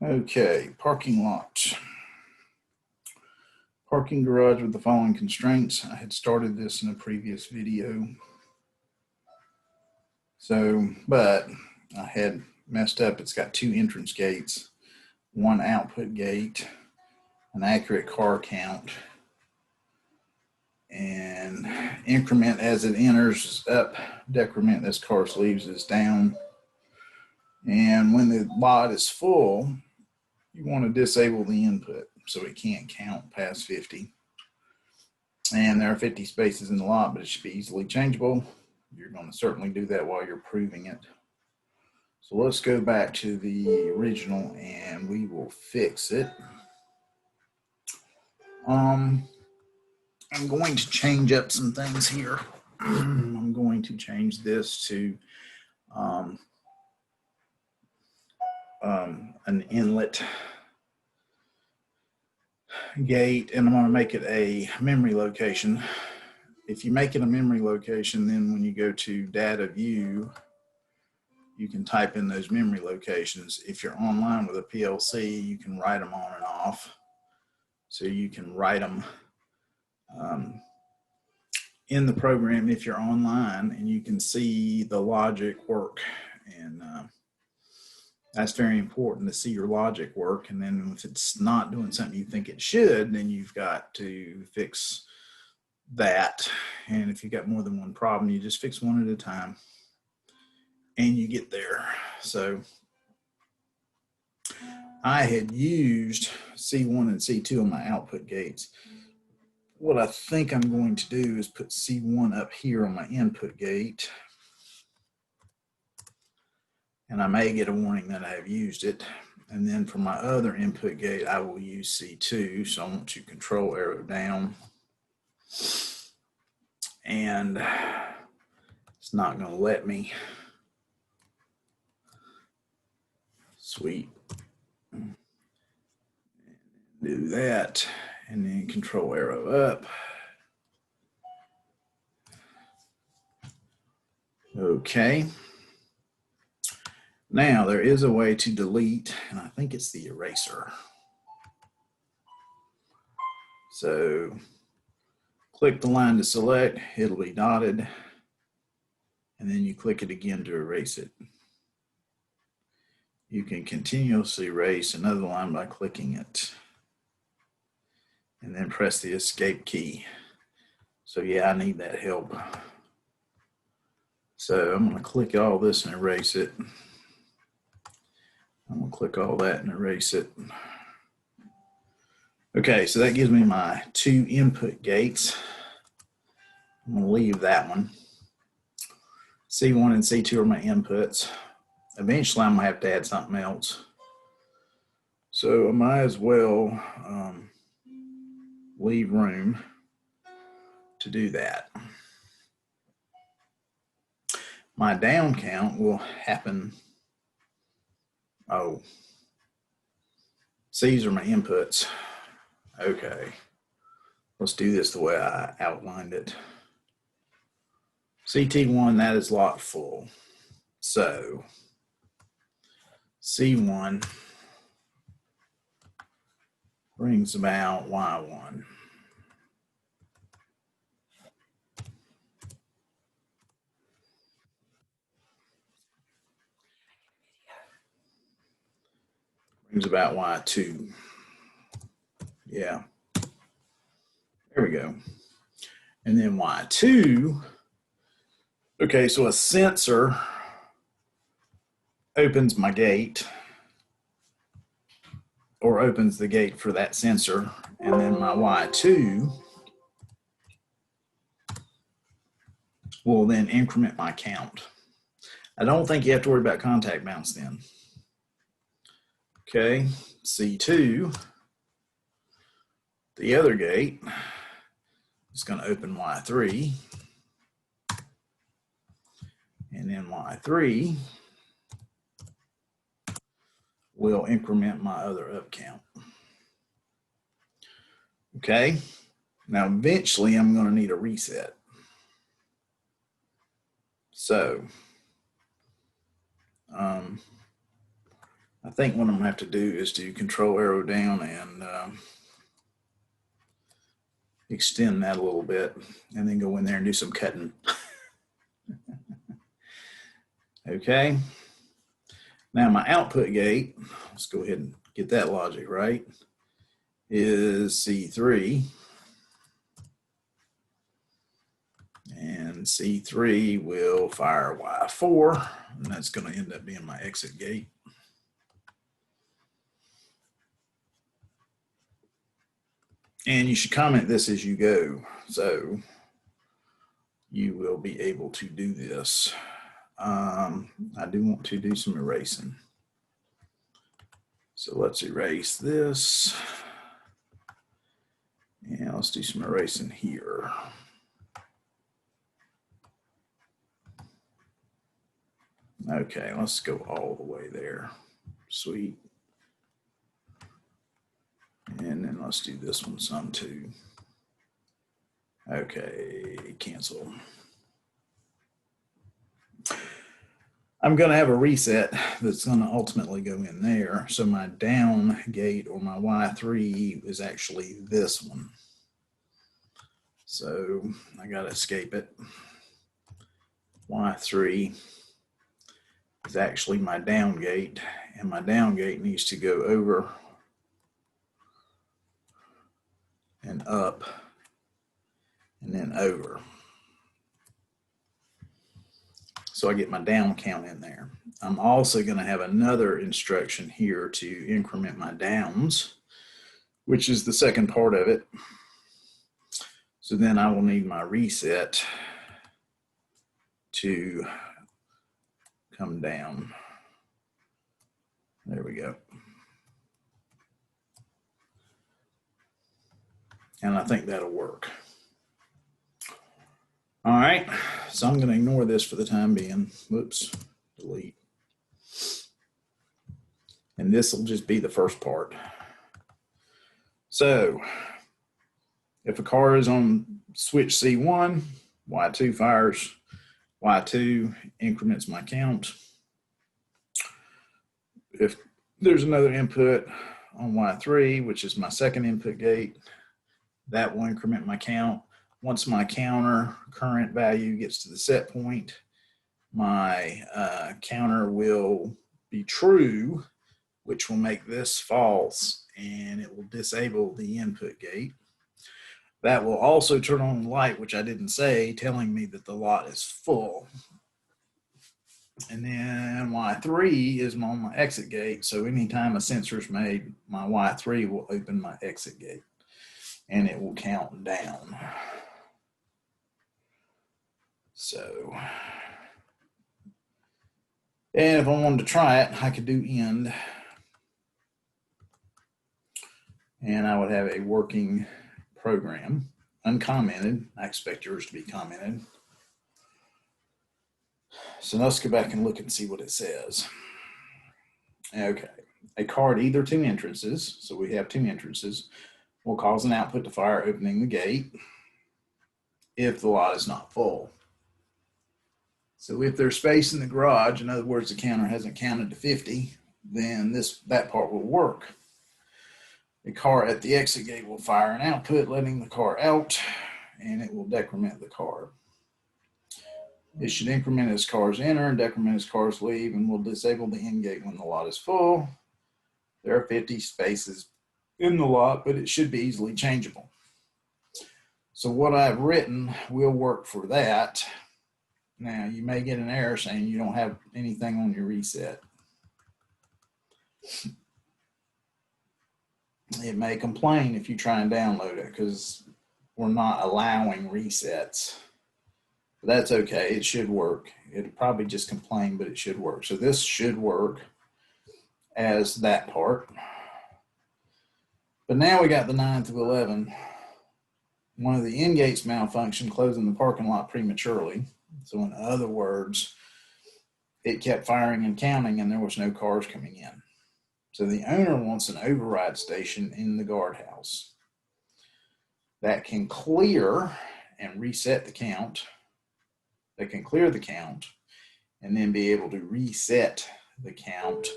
Okay, parking lot. Parking garage with the following constraints. I had started this in a previous video. But I had messed up. It's got two entrance gates, one output gate, an accurate car count, and increment as it enters is up, decrement as cars leaves is down. And when the lot is full, you want to disable the input so it can't count past 50. And there are 50 spaces in the lot, but it should be easily changeable. You're going to certainly do that while you're proving it. So let's go back to the original and we will fix it. I'm going to change up some things here. I'm going to change this to an inlet gate, and I'm going to make it a memory location. If you make it a memory location, then when you go to data view, you can type in those memory locations. If you're online with a PLC, you can write them on and off. So you can write them in the program if you're online, and you can see the logic work. And that's very important to see your logic work. And then if it's not doing something you think it should, then you've got to fix that. And if you've got more than one problem, you just fix one at a time and you get there. So I had used C1 and C2 on my output gates. What I think I'm going to do is put C1 up here on my input gate. And I may get a warning that I have used it. And then for my other input gate, I will use C2. So I want to control arrow down. And it's not going to let me. Sweet. Do that. And then control arrow up. Okay. Now there is a way to delete, and I think it's the eraser. So click the line to select, it'll be dotted, and then you click it again to erase it. You can continuously erase another line by clicking it, and then press the escape key. So yeah, I need that help. So I'm going to click all this and erase it. I'm going to click all that and erase it. Okay, so that gives me my two input gates. I'm going to leave that one. C1 and C2 are my inputs. Eventually, I'm going to have to add something else. So I might as well leave room to do that. My down count will happen. Oh, C's are my inputs. Okay, let's do this the way I outlined it. CT1, that is lot full. So C1 brings about Y1. Brings about Y2. Yeah. There we go. And then Y2. Okay, so a sensor opens my gate, or opens the gate for that sensor, and then my Y2 will then increment my count. I don't think you have to worry about contact bounce then. Okay, C2, the other gate is going to open Y3, and then Y3 will increment my other up count. Okay, now eventually I'm going to need a reset. So I I think what I'm gonna have to do is do control arrow down and extend that a little bit, and then go in there and do some cutting. Okay. Now my output gate, let's go ahead and get that logic right, is C3. And C3 will fire Y4, and that's going to end up being my exit gate. And you should comment this as you go, so you will be able to do this. I do want to do some erasing. So let's erase this. And let's do some erasing here. Okay, let's go all the way there. Sweet. And then let's do this one some too. Okay, cancel. I'm going to have a reset that's going to ultimately go in there. So my down gate, or my Y3, is actually this one. So I got to escape it. Y3 is actually my down gate, and my down gate needs to go over and up and then over. So I get my down count in there. I'm also going to have another instruction here to increment my downs, which is the second part of it. So then I will need my reset to come down. There we go. And I think that'll work. All right, so I'm going to ignore this for the time being. Whoops, delete. And this will just be the first part. So if a car is on switch C1, Y2 fires, Y2 increments my count. If there's another input on Y3, which is my second input gate, that will increment my count. Once my counter current value gets to the set point, my counter will be true, which will make this false, and it will disable the input gate. That will also turn on the light, which I didn't say, telling me that the lot is full. And then Y3 is on my exit gate, so anytime a sensor is made, my Y3 will open my exit gate, and it will count down. So, and if I wanted to try it, I could do end, and I would have a working program, uncommented. I expect yours to be commented. So let's go back and look and see what it says. Okay, a car at either two entrances, so we have two entrances, will cause an output to fire opening the gate if the lot is not full. So if there's space in the garage, in other words, the counter hasn't counted to 50, then that part will work. The car at the exit gate will fire an output, letting the car out, and it will decrement the car. It should increment as cars enter and decrement as cars leave, and will disable the end gate when the lot is full. There are 50 spaces in the lot, but it should be easily changeable. So what I've written will work for that. Now, you may get an error saying you don't have anything on your reset. It may complain if you try and download it because we're not allowing resets. But that's okay, it should work. It'll probably just complain, but it should work. So this should work as that part. But now we got the 9 through 11. One of the end gates malfunctioned, closing the parking lot prematurely. So in other words, it kept firing and counting and there was no cars coming in. So the owner wants an override station in the guardhouse that can clear and reset the count, that can clear the count and then be able to reset the count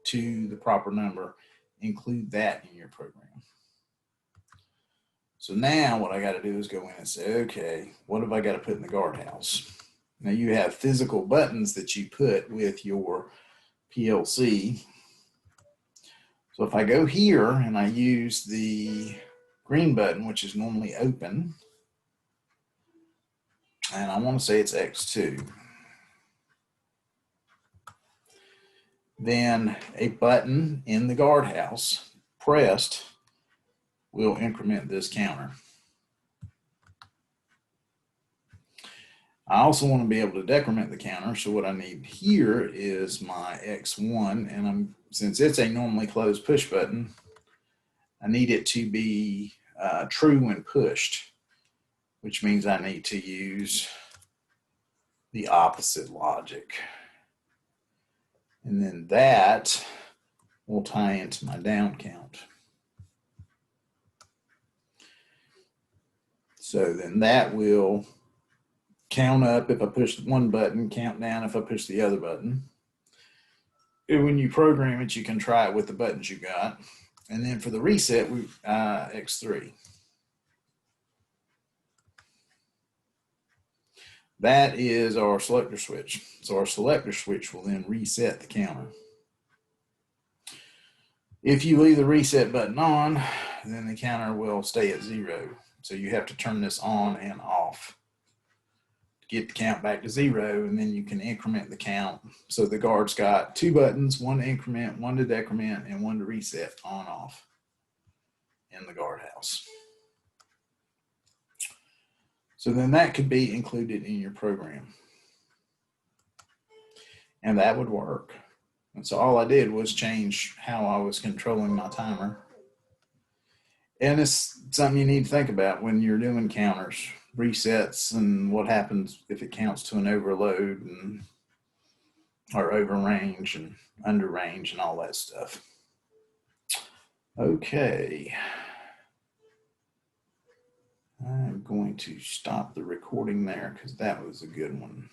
to the proper number, include that in your program. So now what I got to do is go in and say, okay, what have I got to put in the guardhouse? Now you have physical buttons that you put with your PLC. So if I go here and I use the green button, which is normally open, and I want to say it's X2, then a button in the guardhouse pressed will increment this counter. I also want to be able to decrement the counter, so what I need here is my X1, and since it's a normally closed push button, I need it to be true when pushed, which means I need to use the opposite logic. And then that will tie into my down count. So then that will count up if I push one button, count down if I push the other button. And when you program it, you can try it with the buttons you got. And then for the reset, we X3. That is our selector switch. So our selector switch will then reset the counter. If you leave the reset button on, then the counter will stay at 0. So you have to turn this on and off to get the count back to 0, and then you can increment the count. So the guard's got 2 buttons, one to increment, one to decrement, and one to reset on off in the guardhouse. So then that could be included in your program. And that would work. And so all I did was change how I was controlling my timer. And it's something you need to think about when you're doing counters, resets, and what happens if it counts to an overload and or over range and under range and all that stuff. Okay. I'm going to stop the recording there because that was a good one.